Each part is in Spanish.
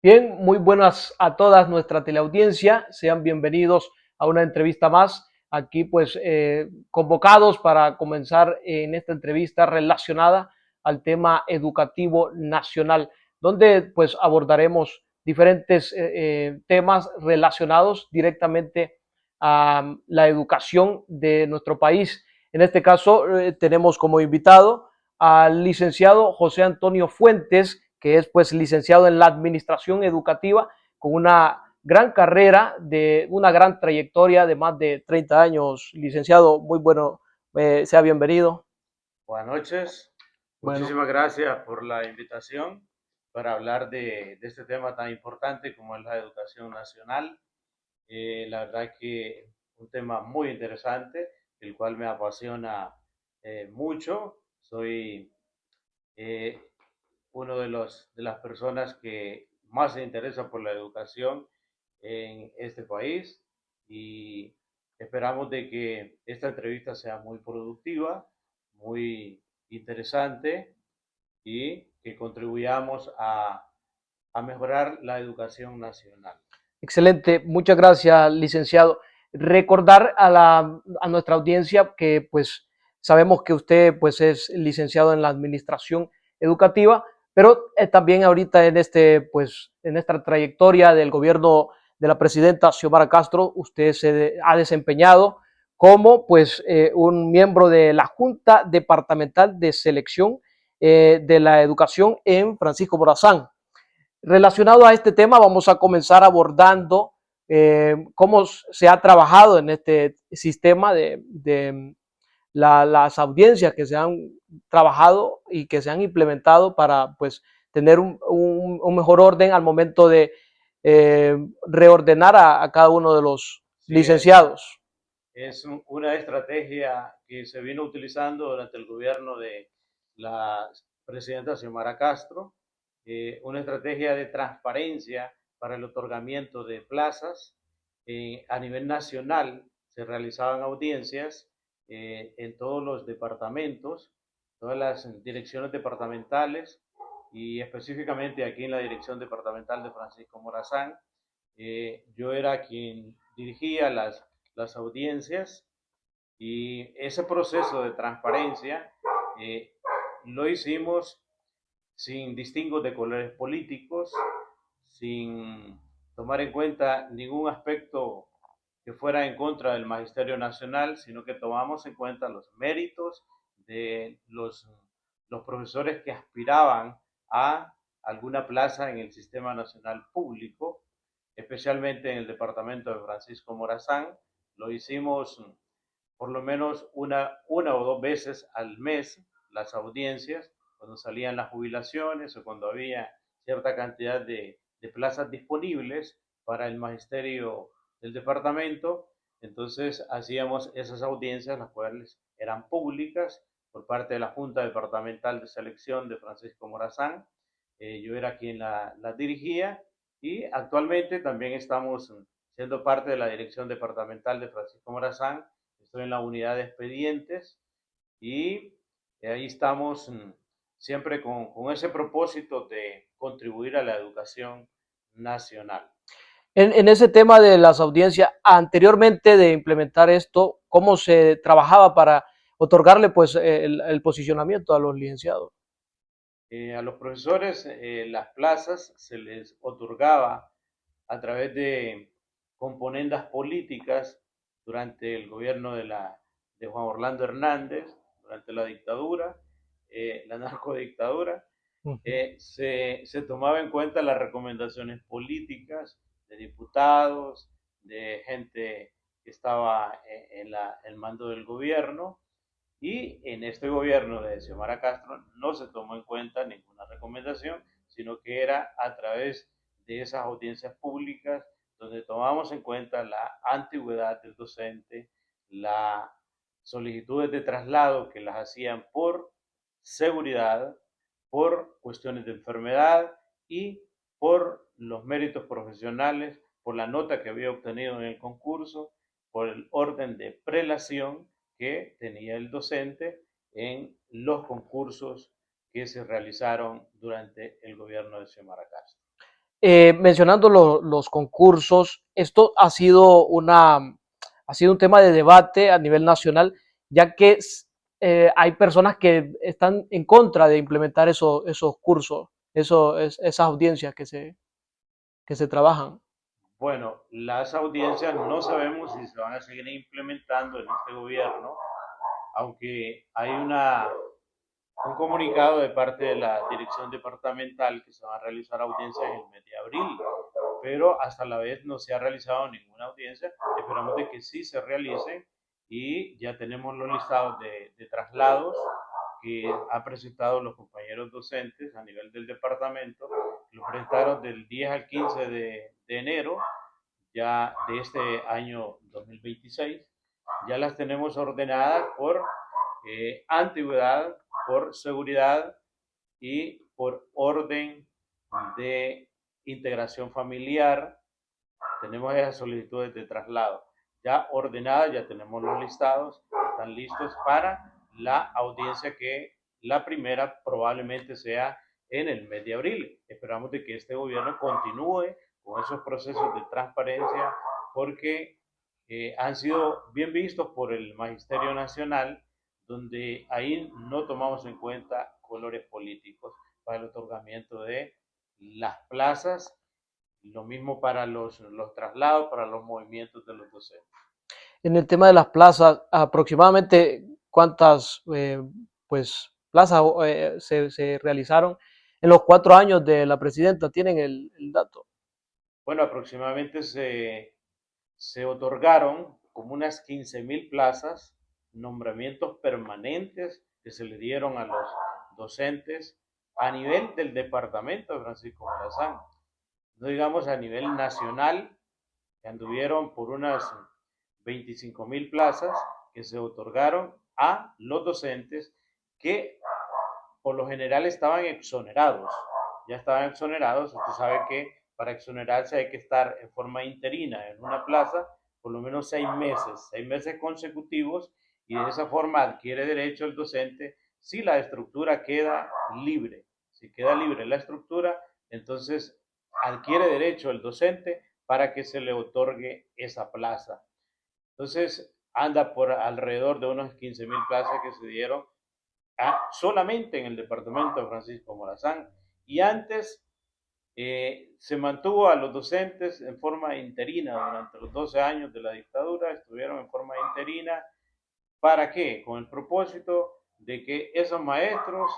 Bien, muy buenas a todas nuestra teleaudiencia. Sean bienvenidos a una entrevista más. Aquí pues convocados para comenzar en esta entrevista relacionada al tema educativo nacional, donde pues abordaremos diferentes temas relacionados directamente a la educación de nuestro país. En este caso tenemos como invitado al licenciado José Antonio Fuentes, que es pues licenciado en la administración educativa con una gran carrera, de una gran trayectoria de más de 30 años. Licenciado, muy bueno, sea bienvenido. Buenas noches, Bueno, muchísimas gracias por la invitación para hablar de este tema tan importante como es la educación nacional. La verdad que un tema muy interesante, el cual me apasiona mucho. Soy eh, uno de las personas que más se interesa por la educación en este país y esperamos de que esta entrevista sea muy productiva, muy interesante y que contribuyamos a mejorar la educación nacional. excelente, muchas gracias, licenciado. Recordar a nuestra audiencia que pues sabemos que usted pues es licenciado en la administración educativa, pero también ahorita en pues en esta trayectoria del gobierno de la presidenta Xiomara Castro, usted se ha desempeñado como pues un miembro de la Junta Departamental de Selección de la Educación en Francisco Morazán. Relacionado a este tema, vamos a comenzar abordando cómo se ha trabajado en este sistema de las audiencias que se han trabajado y que se han implementado para pues tener un mejor orden al momento de reordenar a cada uno de los Sí, licenciados. una estrategia que se vino utilizando durante el gobierno de la presidenta Xiomara Castro, una estrategia de transparencia para el otorgamiento de plazas. A nivel nacional se realizaban audiencias en todos los departamentos, todas las direcciones departamentales y específicamente aquí en la dirección departamental de Francisco Morazán. Yo era quien dirigía las audiencias y ese proceso de transparencia eh, lo hicimos sin distingos de colores políticos, sin tomar en cuenta ningún aspecto que fuera en contra del Magisterio Nacional, sino que tomamos en cuenta los méritos de los profesores que aspiraban a alguna plaza en el Sistema Nacional Público, especialmente en el departamento de Francisco Morazán. Lo hicimos por lo menos una o dos veces al mes las audiencias, cuando salían las jubilaciones o cuando había cierta cantidad de plazas disponibles para el magisterio del departamento. Entonces hacíamos esas audiencias, las cuales eran públicas por parte de la Junta Departamental de Selección de Francisco Morazán. Yo era quien la dirigía y actualmente también estamos siendo parte de la Dirección Departamental de Francisco Morazán. Estoy en la unidad de expedientes y ahí estamos siempre con ese propósito de contribuir a la educación nacional. En ese tema de las audiencias, anteriormente de implementar esto, ¿cómo se trabajaba para otorgarle pues el posicionamiento a los licenciados? A los profesores las plazas se les otorgaba a través de componendas políticas durante el gobierno de Juan Orlando Hernández, durante la dictadura, la narcodictadura. Uh -huh. Se tomaba en cuenta las recomendaciones políticas de diputados, de gente que estaba en el mando del gobierno, y en este gobierno de Xiomara Castro no se tomó en cuenta ninguna recomendación, sino que era a través de esas audiencias públicas donde tomamos en cuenta la antigüedad del docente, las solicitudes de traslado que las hacían por seguridad, por cuestiones de enfermedad y por los méritos profesionales, por la nota que había obtenido en el concurso, por el orden de prelación que tenía el docente en los concursos que se realizaron durante el gobierno de Xiomara Castro. Mencionando los concursos, esto ha sido un tema de debate a nivel nacional, ya que hay personas que están en contra de implementar esos cursos, esas audiencias que se trabajan. Bueno, las audiencias no sabemos si se van a seguir implementando en este gobierno, aunque hay un comunicado de parte de la dirección departamental que se van a realizar audiencias en el mes de abril, pero hasta la vez no se ha realizado ninguna audiencia. Esperamos de que sí se realicen y ya tenemos los listados de traslados que han presentado los compañeros docentes a nivel del departamento. Lo presentaron del 10 al 15 de enero ya de este año 2026. Ya las tenemos ordenadas por antigüedad, por seguridad y por orden de integración familiar. Tenemos esas solicitudes de traslado ya ordenadas, ya tenemos los listados, están listos para la audiencia que la primera probablemente sea en el mes de abril. Esperamos de que este gobierno continúe con esos procesos de transparencia porque han sido bien vistos por el Magisterio Nacional, donde ahí no tomamos en cuenta colores políticos para el otorgamiento de las plazas, lo mismo para los traslados, para los movimientos de los docentes. En el tema de las plazas, aproximadamente cuántas pues, plazas se realizaron en los 4 años de la presidenta, ¿tienen el dato? Bueno, aproximadamente se otorgaron como unas 15.000 plazas, nombramientos permanentes que se le dieron a los docentes a nivel del departamento de Francisco Morazán. No digamos a nivel nacional, que anduvieron por unas 25.000 plazas que se otorgaron a los docentes que por lo general estaban exonerados. Ya estaban exonerados. Usted sabe que para exonerarse hay que estar en forma interina en una plaza por lo menos 6 meses consecutivos, y de esa forma adquiere derecho el docente si la estructura queda libre. Si queda libre la estructura, entonces adquiere derecho el docente para que se le otorgue esa plaza. Entonces anda por alrededor de unos 15.000 plazas que se dieron solamente en el departamento de Francisco Morazán. Y antes se mantuvo a los docentes en forma interina durante los 12 años de la dictadura, estuvieron en forma interina. ¿Para qué? Con el propósito de que esos maestros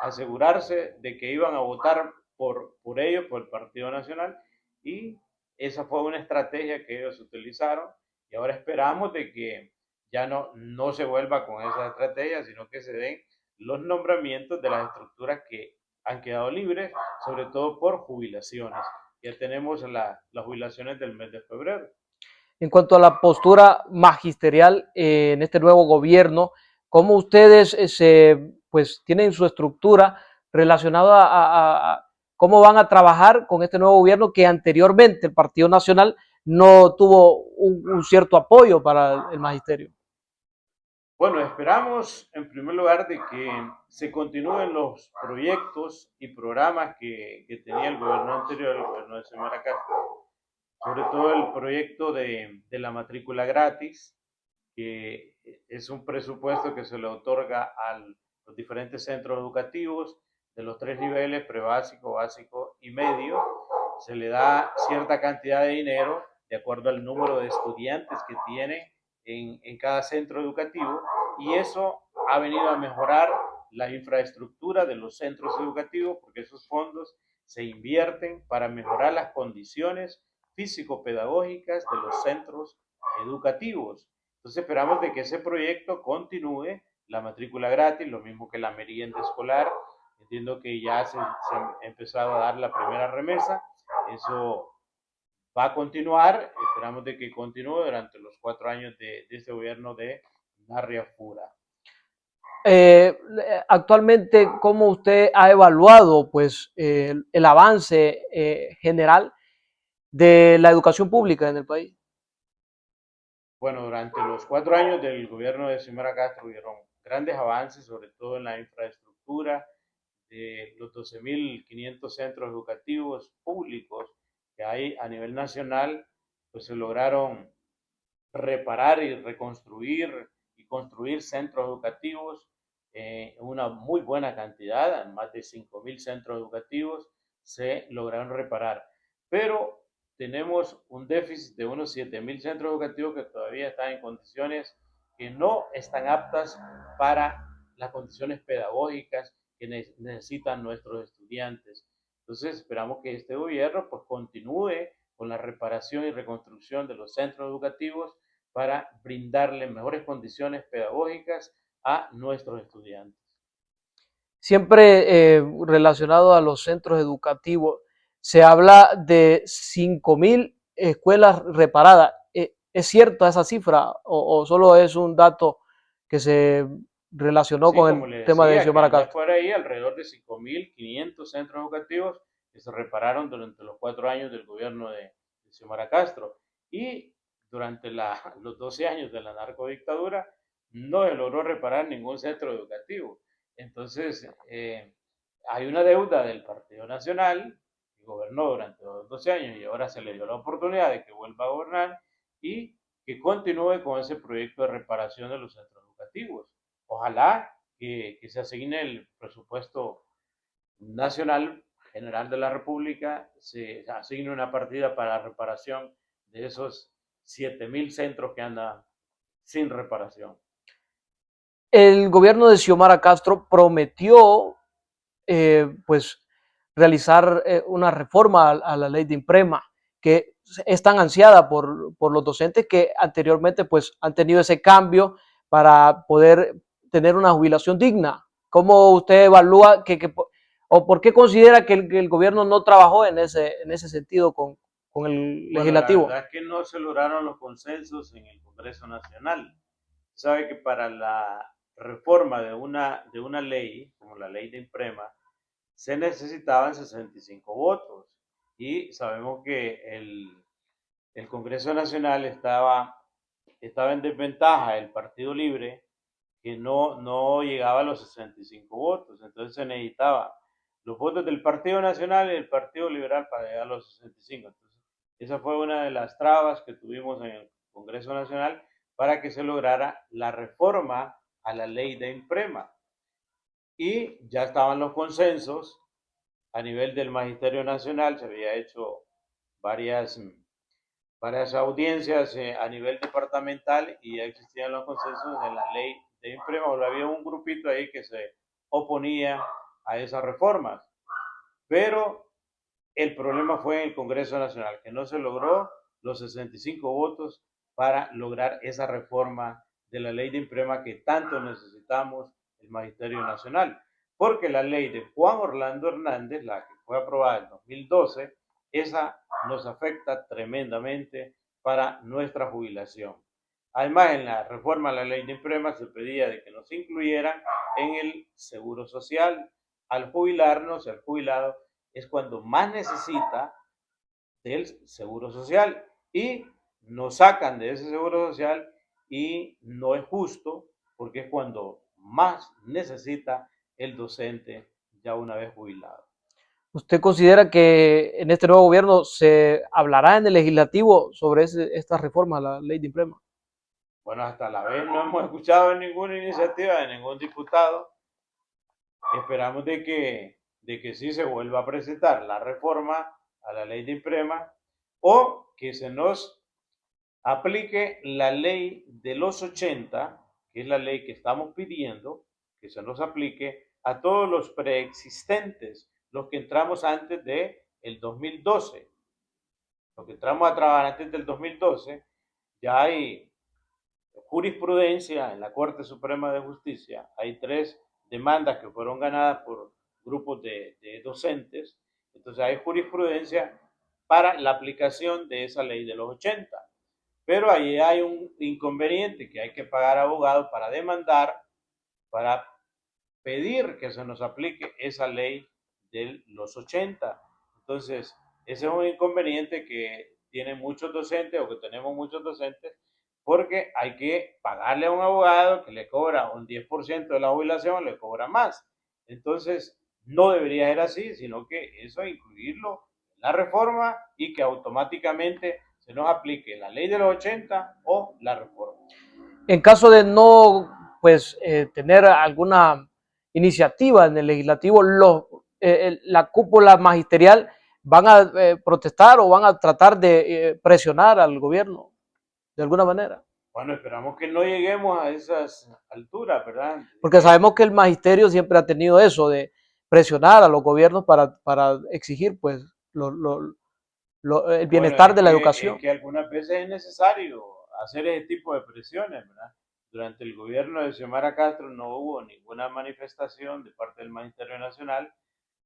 asegurarse de que iban a votar por ellos, por el Partido Nacional, y esa fue una estrategia que ellos utilizaron, y ahora esperamos de que ya no se vuelva con esa estrategia, sino que se den los nombramientos de las estructuras que han quedado libres, sobre todo por jubilaciones. Ya tenemos las jubilaciones del mes de febrero. En cuanto a la postura magisterial en este nuevo gobierno, ¿cómo ustedes pues, tienen su estructura relacionada a cómo van a trabajar con este nuevo gobierno que anteriormente el Partido Nacional no tuvo un cierto apoyo para el magisterio? Bueno, esperamos en primer lugar de que se continúen los proyectos y programas que tenía el gobierno anterior, el gobierno de Xiomara Castro, sobre todo el proyecto de la matrícula gratis, que es un presupuesto que se le otorga a los diferentes centros educativos de los 3 niveles, prebásico, básico y medio. Se le da cierta cantidad de dinero de acuerdo al número de estudiantes que tiene en cada centro educativo, y eso ha venido a mejorar la infraestructura de los centros educativos porque esos fondos se invierten para mejorar las condiciones físico-pedagógicas de los centros educativos. Entonces esperamos de que ese proyecto continúe, la matrícula gratis, lo mismo que la merienda escolar. Entiendo que ya se ha empezado a dar la primera remesa, eso va a continuar, esperamos de que continúe durante los 4 años de este gobierno de Narria Fura. Actualmente, ¿cómo usted ha evaluado pues, el avance general de la educación pública en el país? Bueno, durante los 4 años del gobierno de Xiomara Castro hubieron grandes avances, sobre todo en la infraestructura de los 12.500 centros educativos públicos que hay a nivel nacional, pues se lograron reparar y reconstruir y construir centros educativos, una muy buena cantidad, más de 5.000 centros educativos se lograron reparar. Pero tenemos un déficit de unos 7.000 centros educativos que todavía están en condiciones que no están aptas para las condiciones pedagógicas que necesitan nuestros estudiantes. Entonces esperamos que este gobierno pues continúe con la reparación y reconstrucción de los centros educativos para brindarle mejores condiciones pedagógicas a nuestros estudiantes. Siempre relacionado a los centros educativos, se habla de 5.000 escuelas reparadas. ¿Es cierta esa cifra o solo es un dato que se relacionó Sí, con como el le tema de decía, que Xiomara anda Castro? por ahí alrededor de 5.500 centros educativos que se repararon durante los 4 años del gobierno de Xiomara Castro. Y durante los 12 años de la narcodictadura no se logró reparar ningún centro educativo. Entonces, hay una deuda del Partido Nacional, que gobernó durante los 12 años y ahora se le dio la oportunidad de que vuelva a gobernar y que continúe con ese proyecto de reparación de los centros educativos. Ojalá que se asigne el presupuesto nacional general de la República, se asigne una partida para la reparación de esos 7.000 centros que andan sin reparación. El gobierno de Xiomara Castro prometió pues realizar una reforma a la ley de Imprema, que es tan ansiada por los docentes que anteriormente pues han tenido ese cambio para poder tener una jubilación digna. ¿Cómo usted evalúa o por qué considera que el gobierno no trabajó en ese sentido con el Bueno, la legislativo? verdad es que no se lograron los consensos en el Congreso Nacional. Sabe que para la reforma de una ley, como la ley de Imprema, se necesitaban 65 votos y sabemos que el Congreso Nacional estaba en desventaja el Partido Libre, que no llegaba a los 65 votos, entonces se necesitaba los votos del Partido Nacional y del Partido Liberal para llegar a los 65. Entonces, esa fue una de las trabas que tuvimos en el Congreso Nacional para que se lograra la reforma a la ley de Imprema. Y ya estaban los consensos a nivel del Magisterio Nacional, se había hecho varias, varias audiencias a nivel departamental y ya existían los consensos de la ley de Imprema. Había un grupito ahí que se oponía a esas reformas, pero el problema fue en el Congreso Nacional, que no se logró los 65 votos para lograr esa reforma de la ley de Imprema que tanto necesitamos el Magisterio Nacional. Porque la ley de Juan Orlando Hernández, la que fue aprobada en 2012, esa nos afecta tremendamente para nuestra jubilación. Además, en la reforma a la ley de Imprema se pedía de que nos incluyeran en el seguro social. Al jubilarnos, el jubilado es cuando más necesita del seguro social y nos sacan de ese seguro social y no es justo porque es cuando más necesita el docente ya una vez jubilado. ¿Usted considera que en este nuevo gobierno se hablará en el legislativo sobre esta reforma a la ley de Imprema? Bueno, hasta la vez no hemos escuchado ninguna iniciativa de ningún diputado. Esperamos de que sí se vuelva a presentar la reforma a la ley de Imprema o que se nos aplique la ley de los 80, que es la ley que estamos pidiendo, que se nos aplique a todos los preexistentes, los que entramos antes del 2012. Los que entramos a trabajar antes del 2012, ya hay jurisprudencia en la Corte Suprema de Justicia, hay 3 demandas que fueron ganadas por grupos de docentes, entonces hay jurisprudencia para la aplicación de esa ley de los 80. Pero ahí hay un inconveniente que hay que pagar abogados para demandar, para pedir que se nos aplique esa ley de los 80. Entonces, ese es un inconveniente que tienen muchos docentes o que tenemos muchos docentes porque hay que pagarle a un abogado que le cobra un 10% de la jubilación, le cobra más. Entonces, no debería ser así, sino que eso incluirlo en la reforma y que automáticamente se nos aplique la ley de los 80 o la reforma. En caso de no, pues, tener alguna iniciativa en el legislativo, la cúpula magisterial van a protestar o van a tratar de presionar al gobierno de alguna manera. Bueno, esperamos que no lleguemos a esas alturas, ¿verdad? Porque sabemos que el magisterio siempre ha tenido eso de presionar a los gobiernos para exigir pues el Bueno, bienestar de la es educación. que algunas veces es necesario hacer ese tipo de presiones, ¿verdad? Durante el gobierno de Xiomara Castro no hubo ninguna manifestación de parte del Magisterio Nacional,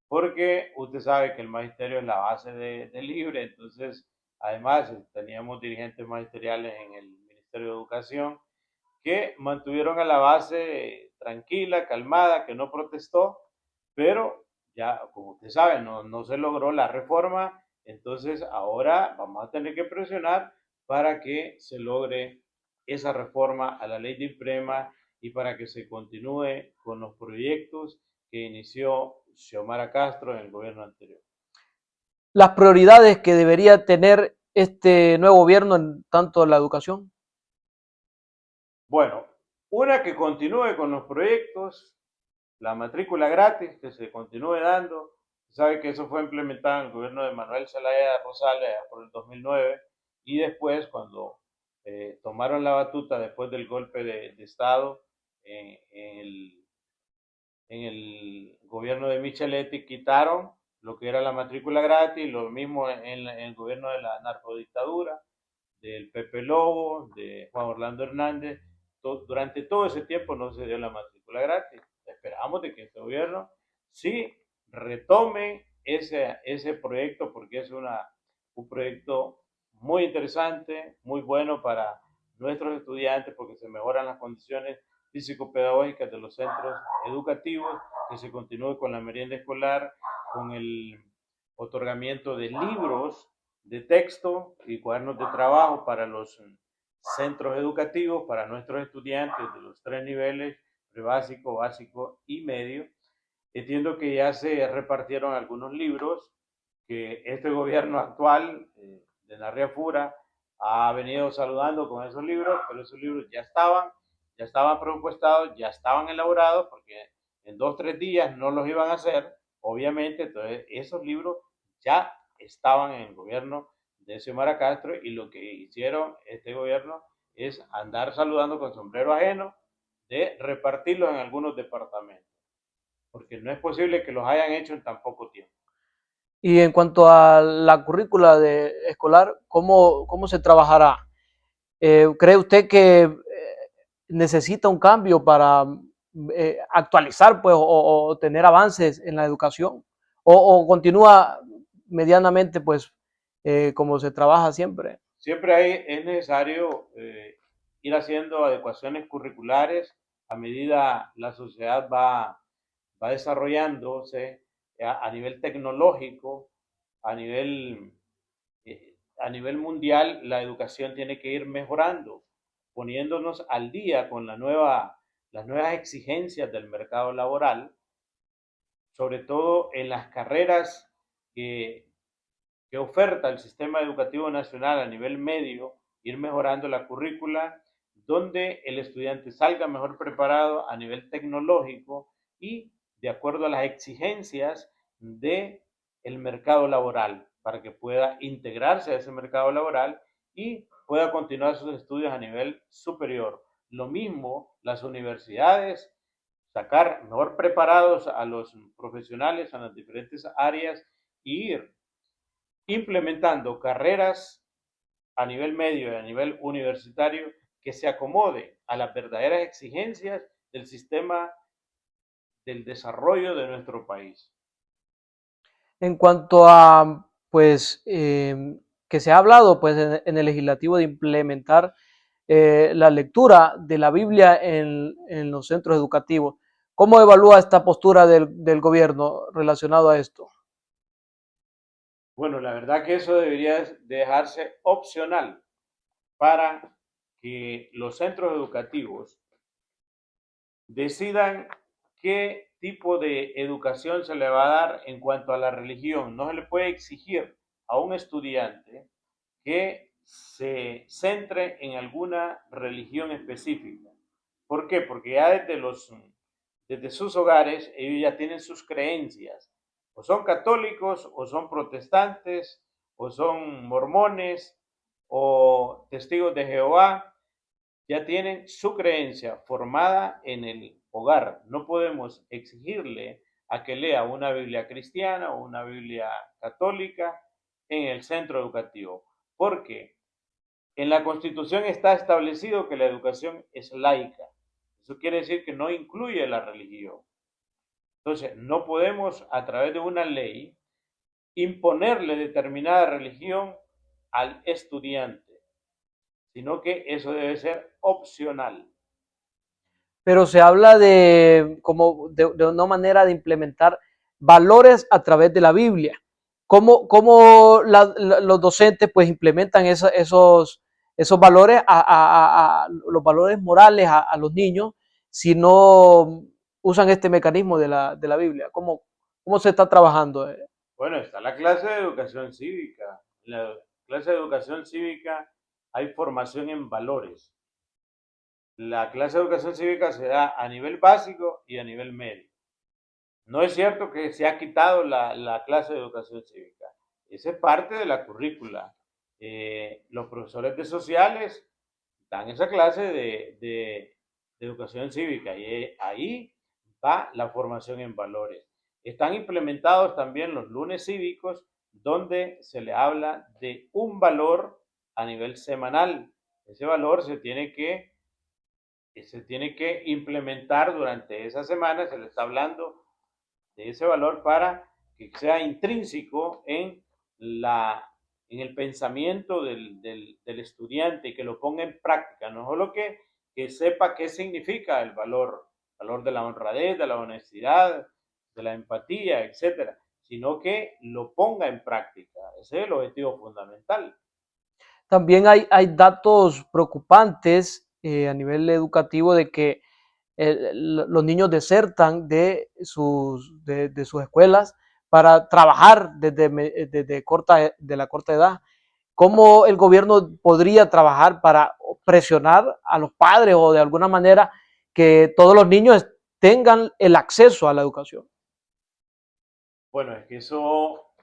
porque usted sabe que el magisterio es la base de Libre, entonces, además, teníamos dirigentes magisteriales en el Ministerio de Educación que mantuvieron a la base tranquila, calmada, que no protestó, pero ya, como usted sabe, no se logró la reforma, entonces ahora vamos a tener que presionar para que se logre esa reforma a la ley de IPREMA y para que se continúe con los proyectos que inició Xiomara Castro en el gobierno anterior. Las prioridades que debería tener este nuevo gobierno en tanto la educación. Bueno, una que continúe con los proyectos, la matrícula gratis, que se continúe dando. Sabe que eso fue implementado en el gobierno de Manuel Zelaya Rosales por el 2009 y después cuando tomaron la batuta después del golpe de Estado en el gobierno de Micheletti, quitaron lo que era la matrícula gratis, lo mismo en el gobierno de la narcodictadura, del Pepe Lobo, de Juan Orlando Hernández. Durante todo ese tiempo no se dio la matrícula gratis. Esperamos de que este gobierno sí retome ese proyecto porque es un proyecto muy interesante, muy bueno para nuestros estudiantes porque se mejoran las condiciones físico-pedagógicas de los centros educativos, que se continúe con la merienda escolar, con el otorgamiento de libros de texto y cuadernos de trabajo para los centros educativos, para nuestros estudiantes de los tres niveles, básico, básico y medio. Entiendo que ya se repartieron algunos libros que este gobierno actual de Narria Fura ha venido saludando con esos libros, pero esos libros ya estaban presupuestados, ya estaban elaborados, porque en 2 o 3 días no los iban a hacer, obviamente, entonces esos libros ya estaban en el gobierno de Xiomara Castro y lo que hicieron este gobierno es andar saludando con sombrero ajeno de repartirlos en algunos departamentos, porque no es posible que los hayan hecho en tan poco tiempo. Y en cuanto a la currícula escolar, ¿cómo se trabajará? ¿Cree usted que necesita un cambio para actualizar pues, o tener avances en la educación? ¿O continúa medianamente pues como se trabaja siempre? Siempre es necesario ir haciendo adecuaciones curriculares a medida la sociedad va desarrollándose a nivel tecnológico, a nivel, a nivel mundial, la educación tiene que ir mejorando, poniéndonos al día con las nuevas exigencias del mercado laboral, sobre todo en las carreras que oferta el sistema educativo nacional a nivel medio, ir mejorando la currícula, donde el estudiante salga mejor preparado a nivel tecnológico y de acuerdo a las exigencias del mercado laboral, para que pueda integrarse a ese mercado laboral y pueda continuar sus estudios a nivel superior. Lo mismo las universidades, sacar mejor preparados a los profesionales en las diferentes áreas y ir implementando carreras a nivel medio y a nivel universitario que se acomode a las verdaderas exigencias del sistema del desarrollo de nuestro país. En cuanto a, pues, que se ha hablado pues, en el legislativo de implementar la lectura de la Biblia en los centros educativos, ¿cómo evalúa esta postura del gobierno relacionado a esto? Bueno, la verdad que eso debería dejarse opcional para que los centros educativos decidan qué tipo de educación se le va a dar en cuanto a la religión. No se le puede exigir a un estudiante que se centre en alguna religión específica. ¿Por qué? Porque ya desde sus hogares ellos ya tienen sus creencias. O son católicos, o son protestantes, o son mormones, o testigos de Jehová, ya tienen su creencia formada en el hogar. No podemos exigirle a que lea una Biblia cristiana o una Biblia católica en el centro educativo, porque en la Constitución está establecido que la educación es laica. Eso quiere decir que no incluye la religión. Entonces, no podemos a través de una ley imponerle determinada religión al estudiante, sino que eso debe ser opcional. Pero se habla de como de una manera de implementar valores a través de la Biblia. ¿Cómo los docentes pues implementan esos valores, los valores morales a los niños si no usan este mecanismo de la Biblia? ¿Cómo se está trabajando? Bueno, está la clase de educación cívica. En la clase de educación cívica hay formación en valores. La clase de educación cívica se da a nivel básico y a nivel medio. No es cierto que se ha quitado la clase de educación cívica. Esa es parte de la currícula. Los profesores de sociales dan esa clase de educación cívica y ahí va la formación en valores. Están implementados también los lunes cívicos donde se le habla de un valor a nivel semanal. Ese valor se tiene que implementar durante esa semana, se le está hablando de ese valor para que sea intrínseco en el pensamiento del estudiante y que lo ponga en práctica, no solo que sepa qué significa el valor de la honradez, de la honestidad, de la empatía, etcétera, sino que lo ponga en práctica. Ese es el objetivo fundamental. También hay datos preocupantes a nivel educativo de que los niños desertan de sus escuelas para trabajar de la corta edad. ¿Cómo el gobierno podría trabajar para presionar a los padres o de alguna manera que todos los niños tengan el acceso a la educación? Bueno, es que eso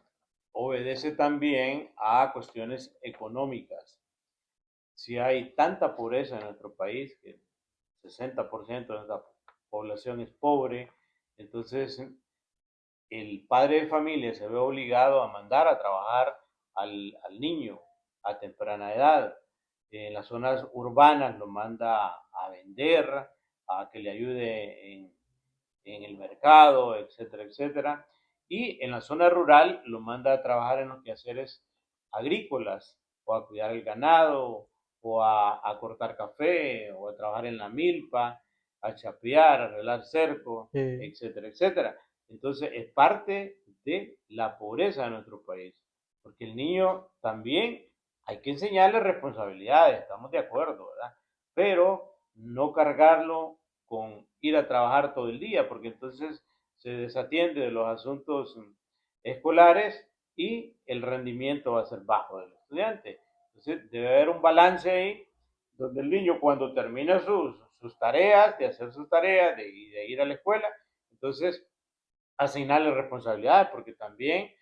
obedece también a cuestiones económicas. Si hay tanta pobreza en nuestro país, que el 60% de nuestra población es pobre, entonces el padre de familia se ve obligado a mandar a trabajar al niño a temprana edad. En las zonas urbanas lo manda a vender, a que le ayude en el mercado, etcétera, etcétera. Y en la zona rural lo manda a trabajar en los quehaceres agrícolas, o a cuidar el ganado, o a cortar café, o a trabajar en la milpa, a chapear, a arreglar cerco, etcétera, etcétera. Entonces es parte de la pobreza de nuestro país, porque el niño también hay que enseñarle responsabilidades, estamos de acuerdo, ¿verdad? Pero no cargarlo con ir a trabajar todo el día, porque entonces se desatiende de los asuntos escolares y el rendimiento va a ser bajo del estudiante. Entonces debe haber un balance ahí, donde el niño cuando termina sus tareas, de hacer sus tareas, de ir a la escuela, entonces asignarle responsabilidades, porque también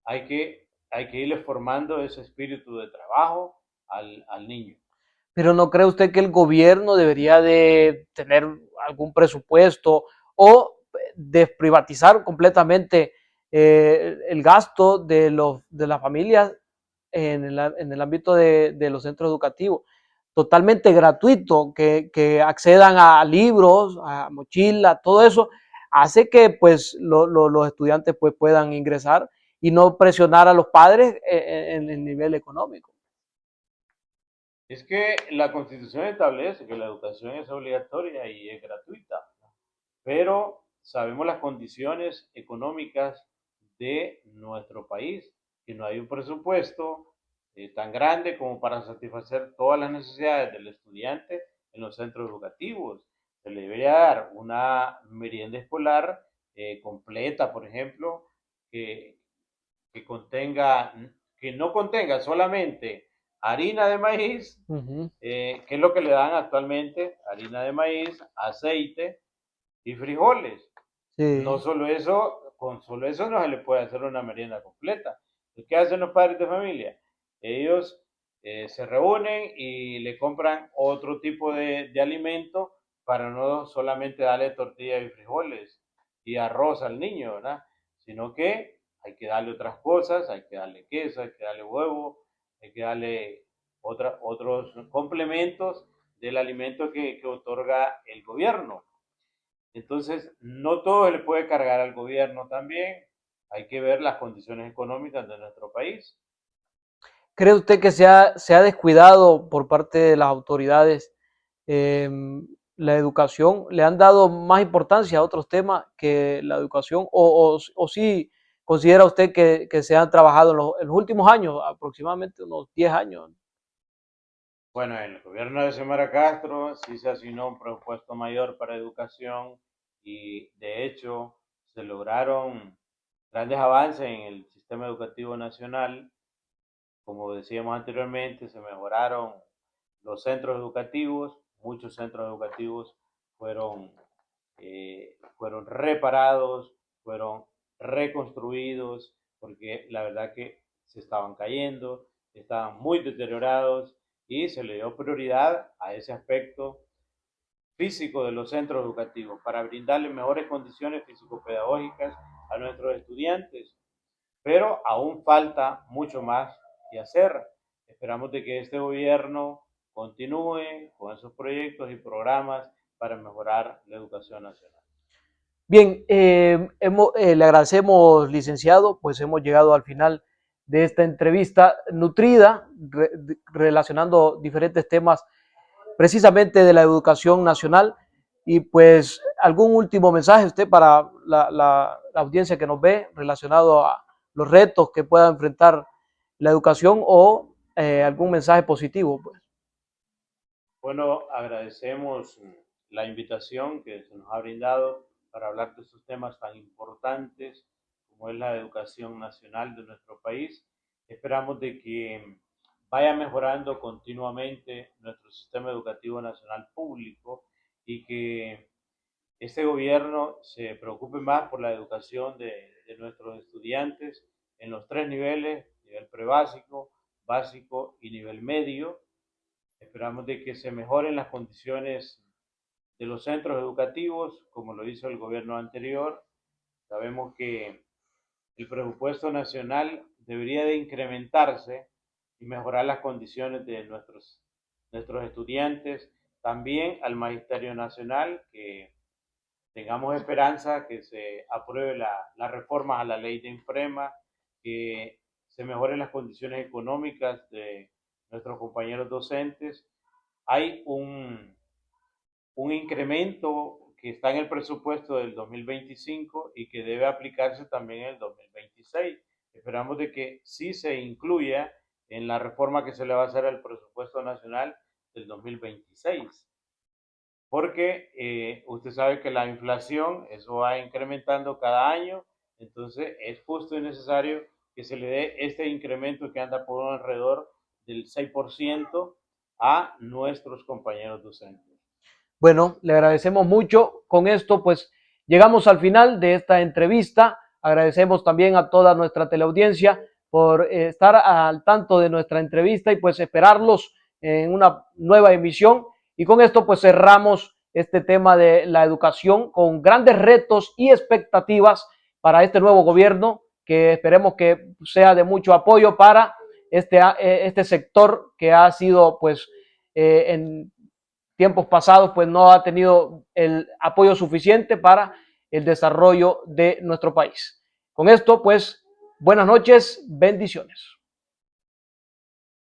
hay que irle formando ese espíritu de trabajo al niño. Pero ¿no cree usted que el gobierno debería de tener algún presupuesto o desprivatizar completamente el gasto de las familias en el ámbito de los centros educativos? Totalmente gratuito, que accedan a libros, a mochila, todo eso hace que pues los estudiantes pues puedan ingresar y no presionar a los padres en el nivel económico. Es que la Constitución establece que la educación es obligatoria y es gratuita, pero sabemos las condiciones económicas de nuestro país, que no hay un presupuesto tan grande como para satisfacer todas las necesidades del estudiante en los centros educativos. Se le debería dar una merienda escolar completa, por ejemplo, que, que contenga, que no contenga solamente harina de maíz, que es lo que le dan actualmente, harina de maíz, aceite y frijoles. Sí. No solo eso, con solo eso no se le puede hacer una merienda completa. ¿Qué hacen los padres de familia? Ellos se reúnen y le compran otro tipo de alimento para no solamente darle tortilla y frijoles y arroz al niño, ¿verdad? Sino que hay que darle otras cosas, hay que darle queso, hay que darle huevo, hay que darle otros complementos del alimento que otorga el gobierno. Entonces, no todo se le puede cargar al gobierno también. Hay que ver las condiciones económicas de nuestro país. ¿Cree usted que se ha descuidado por parte de las autoridades eh, la educación? ¿Le han dado más importancia a otros temas que la educación? ¿O sí considera usted que se han trabajado en los últimos años, aproximadamente unos 10 años? Bueno, en el gobierno de Xiomara Castro sí se asignó un presupuesto mayor para educación y de hecho se lograron grandes avances en el sistema educativo nacional. Como decíamos anteriormente, se mejoraron los centros educativos, muchos centros educativos fueron, fueron reparados, fueron reconstruidos, porque la verdad que se estaban cayendo, estaban muy deteriorados y se le dio prioridad a ese aspecto físico de los centros educativos para brindarles mejores condiciones físico-pedagógicas a nuestros estudiantes, pero aún falta mucho más que hacer. Esperamos de que este gobierno continúe con esos proyectos y programas para mejorar la educación nacional. Bien, le agradecemos, licenciado, pues hemos llegado al final de esta entrevista nutrida, relacionando diferentes temas precisamente de la educación nacional. Y pues algún último mensaje usted para la audiencia que nos ve relacionado a los retos que pueda enfrentar la educación o algún mensaje positivo. Pues. Bueno, agradecemos la invitación que se nos ha brindado para hablar de estos temas tan importantes como es la educación nacional de nuestro país. Esperamos de que vaya mejorando continuamente nuestro sistema educativo nacional público y que este gobierno se preocupe más por la educación de nuestros estudiantes en los tres niveles, nivel prebásico, básico y nivel medio. Esperamos de que se mejoren las condiciones de los centros educativos, como lo hizo el gobierno anterior. Sabemos que el presupuesto nacional debería de incrementarse y mejorar las condiciones de nuestros estudiantes. También al Magisterio Nacional, que tengamos esperanza que se apruebe la reforma a la ley de INFREMA, que se mejoren las condiciones económicas de nuestros compañeros docentes. Hay un incremento que está en el presupuesto del 2025 y que debe aplicarse también en el 2026. Esperamos de que sí se incluya en la reforma que se le va a hacer al presupuesto nacional del 2026. Porque usted sabe que la inflación, eso va incrementando cada año, entonces es justo y necesario que se le dé este incremento que anda por alrededor del 6% a nuestros compañeros docentes. Bueno, le agradecemos mucho. Con esto, pues, llegamos al final de esta entrevista. Agradecemos también a toda nuestra teleaudiencia por estar al tanto de nuestra entrevista y pues esperarlos en una nueva emisión. Y con esto, pues, cerramos este tema de la educación con grandes retos y expectativas para este nuevo gobierno, que esperemos que sea de mucho apoyo para este sector que ha sido, pues, en tiempos pasados pues no ha tenido el apoyo suficiente para el desarrollo de nuestro país. Con esto pues buenas noches, bendiciones.